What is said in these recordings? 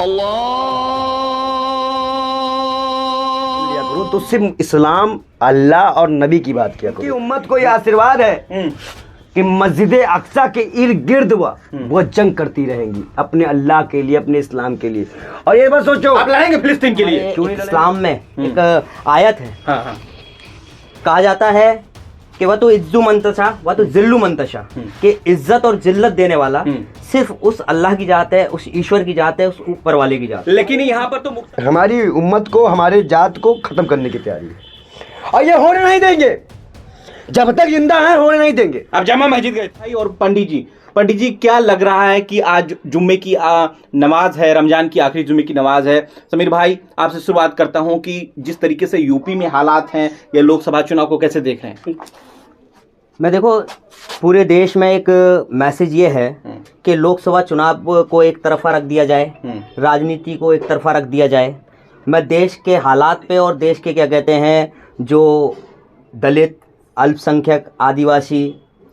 लिया करो तो सिर्फ इस्लाम, अल्लाह और नबी की बात किया करो। उम्मत को यह आशीर्वाद है कि मस्जिद अक्सा के इर्द गिर्द वो जंग करती रहेंगी अपने अल्लाह के लिए, अपने इस्लाम के लिए। और ये बस सोचो, आप लड़ेंगे फिलिस्तीन के लिए? क्यों नहीं? इस्लाम में एक आयत है, हाँ। कहा जाता है कि वह तो इज्जु मंतशा वह तो जिल्लु मंतशा, कि इज्जत और जिल्लत देने वाला सिर्फ उस अल्लाह की जात है, उस ईश्वर की जात है, उस ऊपर वाले की जात है। लेकिन यहाँ पर तो हमारी उम्मत को, हमारे जात को खत्म करने की तैयारी है और ये होने नहीं देंगे, जब तक जिंदा है होने नहीं देंगे। अब जामा मस्जिद गए भाई। और पंडित जी क्या लग रहा है कि आज जुम्मे की नमाज है, रमजान की आखिरी जुम्मे की नमाज है। समीर भाई आपसे शुरुआत करता हूं कि जिस तरीके से यूपी में हालात हैं, ये लोकसभा चुनाव को कैसे देख रहे हैं? मैं देखो, पूरे देश में एक मैसेज ये है कि लोकसभा चुनाव को एक तरफा रख दिया जाए, राजनीति को एक तरफा रख दिया जाए। मैं देश के हालात पे और देश के क्या कहते हैं जो दलित, अल्पसंख्यक, आदिवासी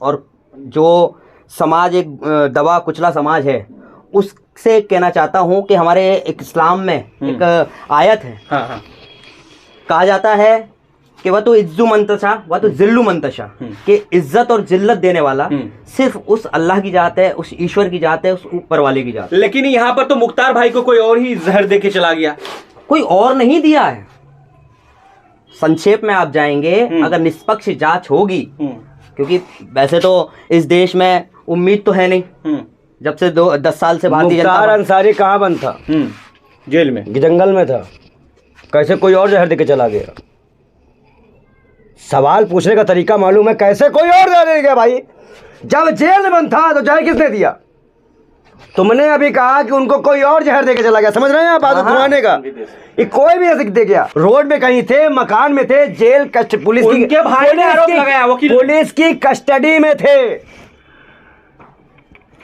और जो समाज एक दबा कुचला समाज है, उससे कहना चाहता हूँ कि हमारे एक इस्लाम में एक आयत है, हाँ। कहा जाता है कि वह तो इज्जु मंतशा वह तो जिल्लु मंतशा, कि इज्जत और जिल्लत देने वाला सिर्फ उस अल्लाह की जात है, उस ईश्वर की जात है, उस ऊपर वाले की जात है। लेकिन यहाँ पर तो मुख्तार भाई को कोई और ही जहर दे के चला गया। कोई और नहीं दिया है। संक्षेप में आप जाएंगे, अगर निष्पक्ष जांच होगी, क्योंकि वैसे तो इस देश में उम्मीद तो है नहीं, जब से 10 साल से भारतीय जनता मुख्तार अंसारी कहाँ बंद था? जेल में, जंगल में था। कैसे कोई और जहर देके चला गया? सवाल पूछने का तरीका मालूम है? कैसे कोई और जहर दे गया भाई? जब जेल में बंद था तो जहर किसने दिया? तुमने अभी कहा कि उनको कोई और जहर देके चला गया। समझ रहे हैं आप बात घुमाने का? ये कोई भी ऐसे दे गया। रोड में कहीं थे, मकान में थे, जेल पुलिस उनके भाई ने आरोप लगाया, वकील पुलिस की कस्टडी में थे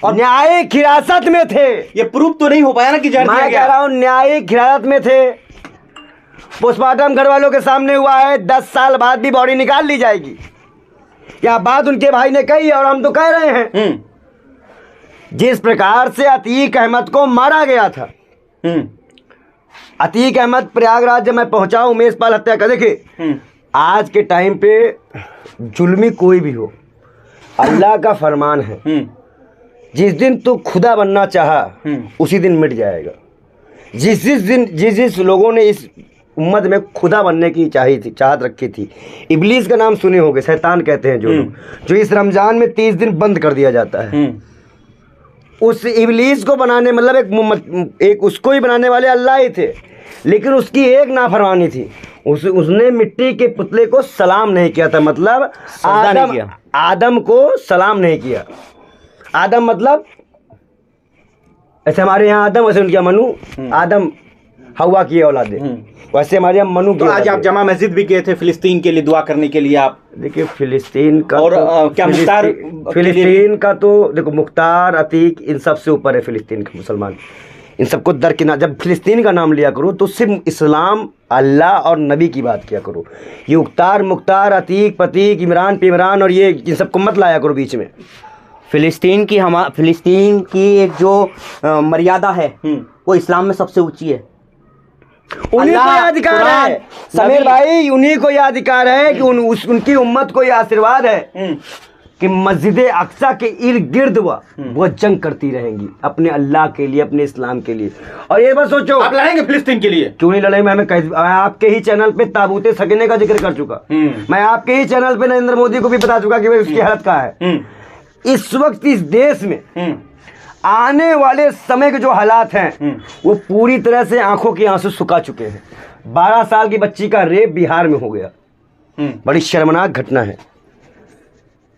और न्यायिक हिरासत में थे। ये प्रूफ तो नहीं हो पाया ना कि जहर दिया मैं गया। कह रहा हूं न्यायिक हिरासत में थे। पोस्टमार्टम घर वालों के सामने हुआ है, 10 साल बाद भी बॉडी निकाल ली जाएगी। यह बात उनके भाई ने कही और हम तो कह रहे हैं। जिस प्रकार से अतीक अहमद को मारा गया था, अतीक अहमद प्रयागराज जब मैं पहुंचा, उमेश पाल हत्या का, देखिए आज के टाइम पे जुल्मी कोई भी हो, अल्लाह का फरमान है, जिस दिन तू खुदा बनना चाहा उसी दिन मिट जाएगा। जिस लोगों ने इस उम्मत में खुदा बनने की चाहत रखी थी, इब्लीस का नाम सुने होंगे, शैतान कहते हैं जो इस रमजान में 30 दिन बंद कर दिया जाता है। उस इब्लीस को बनाने, मतलब एक उसको ही बनाने वाले अल्लाह ही थे, लेकिन उसकी एक नाफरमानी थी। उसने मिट्टी के पुतले को सलाम नहीं किया था, मतलब आदम को सलाम नहीं किया। आदम मतलब ऐसे हमारे यहाँ आदम, वैसे उनके यहाँ मनु। आदम हवा की औलाद है, वैसे हमारे यहाँ मनु की। तो आज आप जमा मस्जिद भी गए थे फिलिस्तीन के लिए दुआ करने के लिए। आप देखिए फिलिस्तीन का और तो, क्या मुख्तार फिलिस्तीन का तो देखो, मुख्तार, अतीक इन सबसे ऊपर है फिलिस्तीन का मुसलमान। इन सबको दरकिनार, जब फिलिस्तीन का नाम लिया करो तो सिर्फ इस्लाम, अल्लाह और नबी की बात किया करो। ये मुख्तार, अतीक, पतीक, इमरान, पिमरान और ये इन सबको मत लाया करो बीच में। फिलिस्तीन की एक जो मर्यादा है वो इस्लाम में सबसे ऊंची है। उन्हीं को यह अधिकार है समीर भाई, उन्हीं को यह अधिकार है कि उनकी उम्मत को यह आशीर्वाद है कि मस्जिद अक्सा के इर्द गिर्द वो जंग करती रहेंगी अपने अल्लाह के लिए, अपने इस्लाम के लिए। और ये बस सोचो, आप लड़ेंगे फिलिस्तीन के लिए? क्यों नहीं लड़ेंगे? मैं आपके ही चैनल पे ताबूते सकीने का जिक्र कर चुका। मैं आपके ही चैनल पे नरेंद्र मोदी को भी बता चुका कि उसकी हालत क्या है। इस वक्त इस देश में आने वाले समय के जो हालात हैं वो पूरी तरह से आंखों के आंसू सुखा चुके हैं। 12 साल की बच्ची का रेप बिहार में हो गया, बड़ी शर्मनाक घटना है।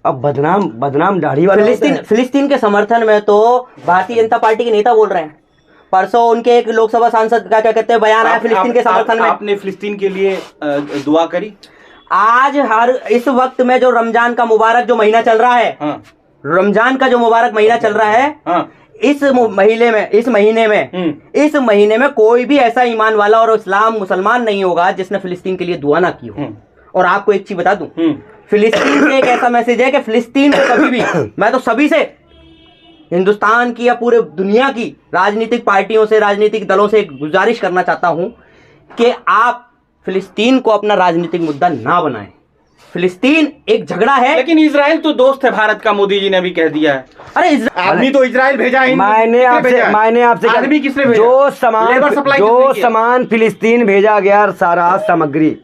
अब बदनाम दाढ़ी वाले फिलिस्तीन के समर्थन में तो भारतीय जनता पार्टी के नेता बोल रहे हैं। परसों उनके एक लोकसभा सांसद का क्या कहते हैं बयान आया फिलिस्तीन के समर्थन में। आपने फिलिस्तीन के लिए दुआ करी? आज इस वक्त में जो रमजान का मुबारक जो महीना चल रहा है, रमजान का जो मुबारक महीना चल रहा है, इस महीने में कोई भी ऐसा ईमान वाला और इस्लाम मुसलमान नहीं होगा जिसने फिलिस्तीन के लिए दुआ ना की हो। और आपको एक चीज बता दूं, फिलिस्तीन से एक ऐसा मैसेज है कि फिलिस्तीन को कभी भी, मैं तो सभी से हिंदुस्तान की या पूरे दुनिया की राजनीतिक पार्टियों से, राजनीतिक दलों से एक गुजारिश करना चाहता हूं कि आप फिलिस्तीन को अपना राजनीतिक मुद्दा ना बनाएं। फिलिस्तीन एक झगड़ा है, लेकिन इजराइल तो दोस्त है भारत का, मोदी जी ने भी कह दिया है। अरे आदमी तो इजराइल भेजा है, मैंने आपसे आदमी किसने भेजा? जो सामान फिलिस्तीन भेजा गया, सारा सामग्री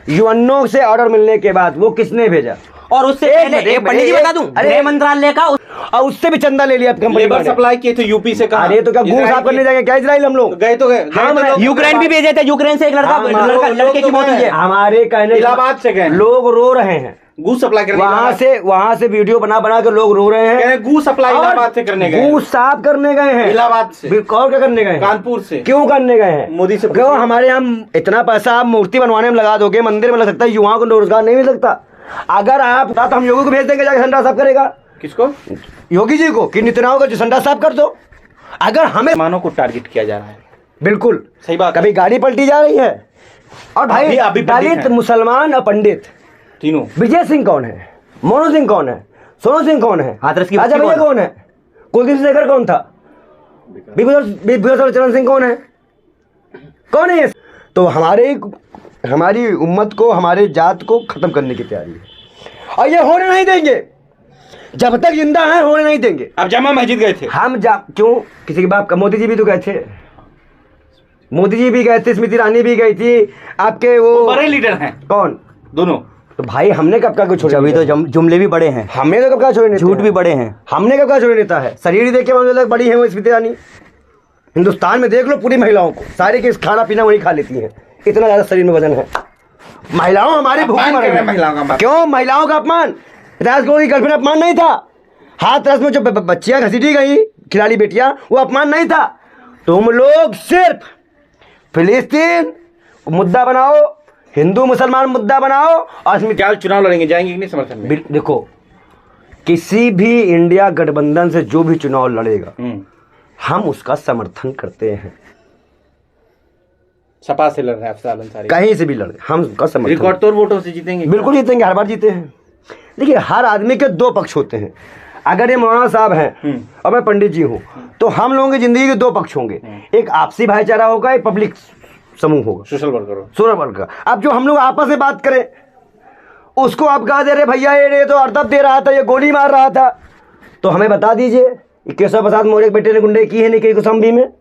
यूएनओ से ऑर्डर मिलने के बाद वो किसने भेजा? और उससे पहले पंडित जी बता दूं, गृह मंत्रालय का, और उससे भी चंदा ले लिया कंपनी लेबर सप्लाई किए थे यूपी से। कहा अरे तो क्या गू साफ करने जाएंगे क्या इजराइल? हम लोग गए तो गए, यूक्रेन भी भेजे थे। यूक्रेन से एक लड़के की मौत हुई है। हमारे कहने इलाहाबाद से गए, लोग रो रहे हैं गू सप्लाई करने, वहां से वीडियो बना बना के लोग रो रहे हैं। गू सप्लाई इलाहाबाद से करने गए, गू साफ करने गए हैं इलाहाबाद से। और क्या करने गए हैं? कानपुर से। क्यों करने गए हैं? मोदी से। क्यों? हमारे यहाँ इतना पैसा आप मूर्ति बनवाने में लगा दोगे, मंदिर में लग सकता है, युवाओं को रोजगार नहीं मिल सकता। अगर आप तो हम योगी को भेज देंगे, जाकर संडा साफ करेगा। किसको? योगी जी को, कि नितिनाओं का जो संडा साफ कर दो। अगर हमें मानों को टारगेट किया जा रहा है, बिल्कुल सही बात। कभी गाड़ी पलटी जा रही है, और भाई दलित, मुसलमान और पंडित तीनों। विजय सिंह कौन है? मोनू सिंह कौन है? सोनू सिंह कौन है? राजा भैया कौन है? कुलदीप शेखर कौन था? चरण सिंह कौन है? कौन है ये? तो हमारी उम्मत को, हमारे जात को खत्म करने की तैयारी है, और ये होने नहीं देंगे। जब तक जिंदा है होने नहीं देंगे। अब जामा मस्जिद गए थे हम, क्यों? किसी के बाप का? मोदी जी भी तो गए थे, मोदी जी भी गए थे, स्मृति ईरानी भी गई थी, आपके वो बड़े लीडर हैं। कौन? दोनों। तो भाई हमने कब का कुछ छोड़े? अभी तो जुमले भी बड़े हैं, हमने तो कब का छोड़े? झूठ भी बड़े हैं। हमने कब का छोड़े नेता है? शरीर देख के मुझे बड़ी है वो स्मृति ईरानी। हिंदुस्तान में देख लो पूरी महिलाओं को, सारे के खाना पीना वही खा लेती हैं, इतना ज्यादा शरीर में वजन है। महिलाओं हमारे भूखे मर रहे हैं। क्यों? महिलाओं का अपमान, गर्लफ्रेंड अपमान नहीं था। हाथ रस में जो बच्चियां घसीटी गई, खिलाड़ी बेटियां, वो अपमान नहीं था। तुम लोग सिर्फ फिलिस्तीन मुद्दा बनाओ, हिंदू मुसलमान मुद्दा बनाओ, और इसमें क्या चुनाव लड़ेंगे? जाएंगे कि नहीं समर्थन में? देखो, किसी भी इंडिया गठबंधन से जो भी चुनाव लड़ेगा हम उसका समर्थन करते हैं। सपा से लड़ रहे हैं अफसर अंसारी, कहीं से भी लड़े हम उसका समर्थन। रिकॉर्ड तोड़ वोटों से जीतेंगे? बिल्कुल जीतेंगे, हर बार जीते हैं। देखिए, हर आदमी के दो पक्ष होते हैं। अगर ये मौलाना साहब हैं और मैं पंडित जी हूँ, तो हम लोगों की जिंदगी के दो पक्ष होंगे, एक आपसी भाईचारा होगा, एक पब्लिक समूह होगा, सोशल वर्कर। Social worker. अब जो हम लोग आपस में बात करें, उसको आप कहा दे रहे भैया ये तो अर्दब दे रहा था, ये गोली मार रहा था, तो हमें बता दीजिए केशव प्रसाद मौर्य के बेटे ने गुंडे की है नहीं की कौशाम्बी में?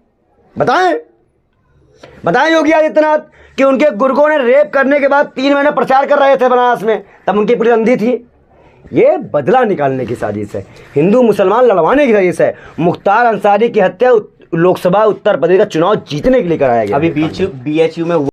बताएं योगी आदित्यनाथ कि उनके गुर्गों ने रेप करने के बाद 3 महीने प्रचार कर रहे थे बनारस में, तब उनकी पुलिस अंधी थी। ये बदला निकालने की साजिश है, हिंदू मुसलमान लड़वाने की साजिश है। मुख्तार अंसारी की हत्या लोकसभा उत्तर प्रदेश का चुनाव जीतने के लिए कराया गया। अभी BHU में